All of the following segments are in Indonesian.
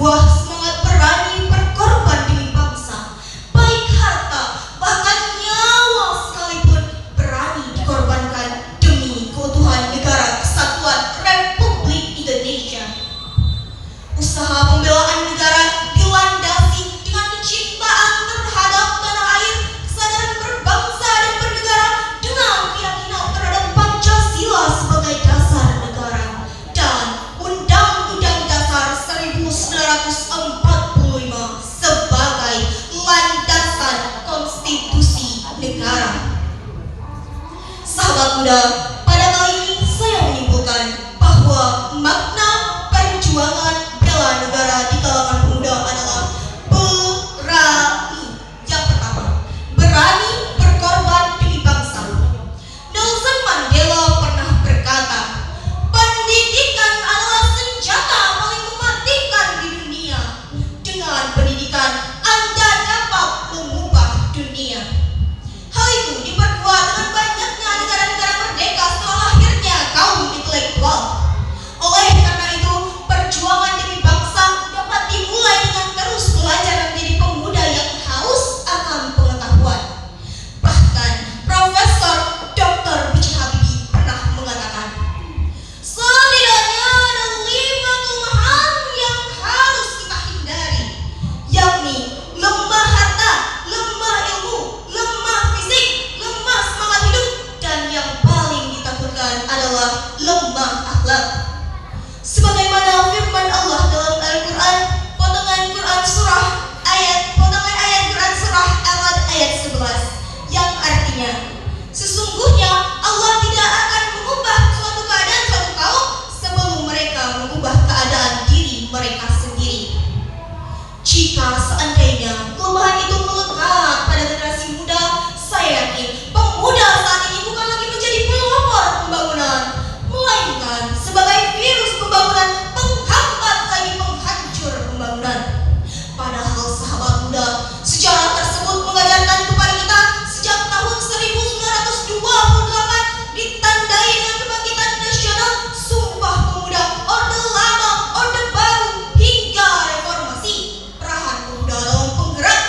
sebuah semangat berani berkorban demi bangsa, baik harta bahkan nyawa sekalipun berani dikorbankan demi keutuhan negara kesatuan Republik Indonesia. Usaha pembelaan negara dilandasi dengan kecintaan terhadap tanah air, kesadaran berbangsa dan bernegara, dengan keyakinan terhadap Pancasila sebagai dasar negara dan Undang-Undang Dasar 1945 sebagai landasan konstitusi negara. Sahabat muda, pada kali ini saya menyimpulkan bahwa makna perjuangan bela negara di kalangan pemuda adalah berani. Yang pertama, berani berkorban demi bangsa. Nelson Mandela pernah berkata, pendidikan adalah senjata paling mematikan di dunia. Dengan pendidikan, Anda dapat mengubah dunia. Hal itu diperkuat dengan banyaknya negara-negara merdeka setelah lahirnya kaum intelektual. Oleh karena itu, perjuangan demi bangsa dapat dimulai dengan terus belajar menjadi pemuda yang haus akan pengetahuan. Bahkan Profesor Dr. B.J. Habibie pernah mengatakan, setidaknya ada 5 kelemahan yang harus kita hindari, yakni lemah harta, lemah ilmu, lemah fisik, lemah semangat hidup, dan yang paling ditakutkan adalah lemah akhlak. Sebagaimana firman Allah dalam Al-Quran, potongan ayat Quran surah Al-Ra'd ayat 11, yang artinya, sesungguhnya Allah tidak akan mengubah suatu keadaan suatu kaum sebelum mereka mengubah keadaan diri mereka sendiri. Jika seandainya kelemahan itu melekat pada generasi muda, saya yakin pemuda saat ini bukan lagi menjadi pelopor pembangunan, melainkan sebagai virus pembangunan, penghambat lagi penghancur pembangunan. Padahal sahabat muda, sejarah tersebut mengajarkan kepada kita sejak tahun 1928 ditandai dengan kebangkitan nasional, Sumpah Pemuda, Orde Lama, Orde Baru, hingga reformasi. Peran pemuda dalam penggerak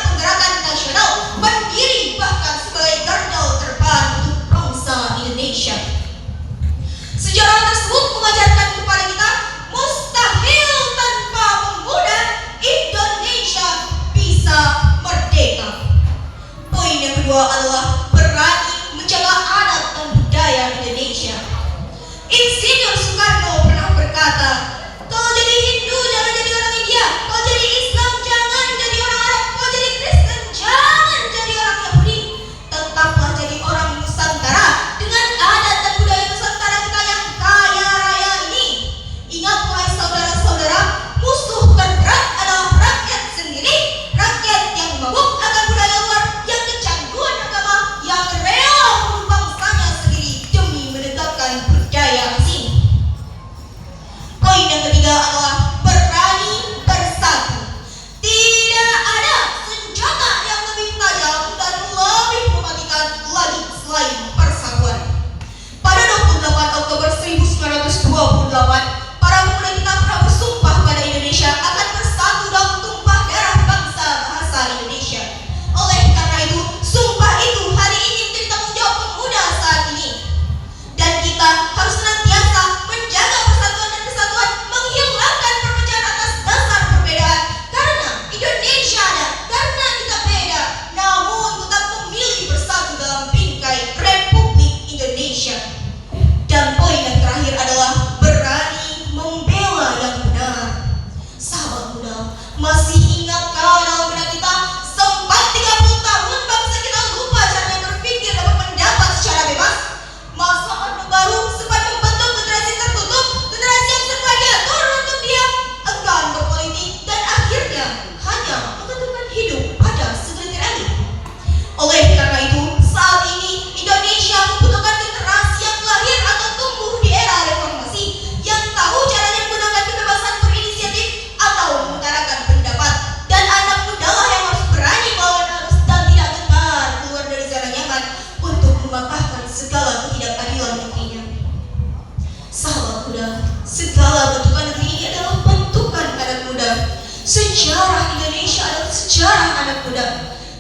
Sejarah Indonesia adalah sejarah anak muda.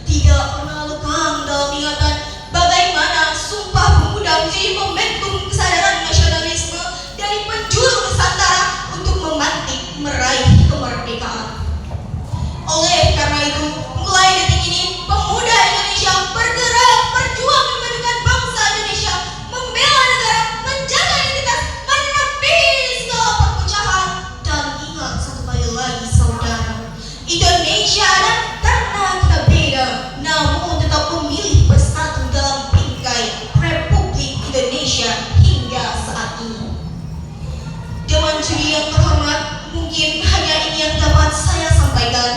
Tidak pernah lekang dalam ingatan bagaimana Sumpah Pemuda menjadi momentum kesadaran nasionalisme dari penjuru Nusantara untuk memantik meraih kemerdekaan. Oleh karena itu, mulai detik ini, pemuda Indonesia bergerak berjuang memajukan bangsa Indonesia, membela negara, menjaga identitas, menepis segala perpecahan, dan ingat satu kali lagi saudara, Indonesia dan karena kita beda, namun tetap memilih bersatu dalam bingkai Republik Indonesia hingga saat ini. Dewan juri yang terhormat, mungkin hanya ini yang dapat saya sampaikan.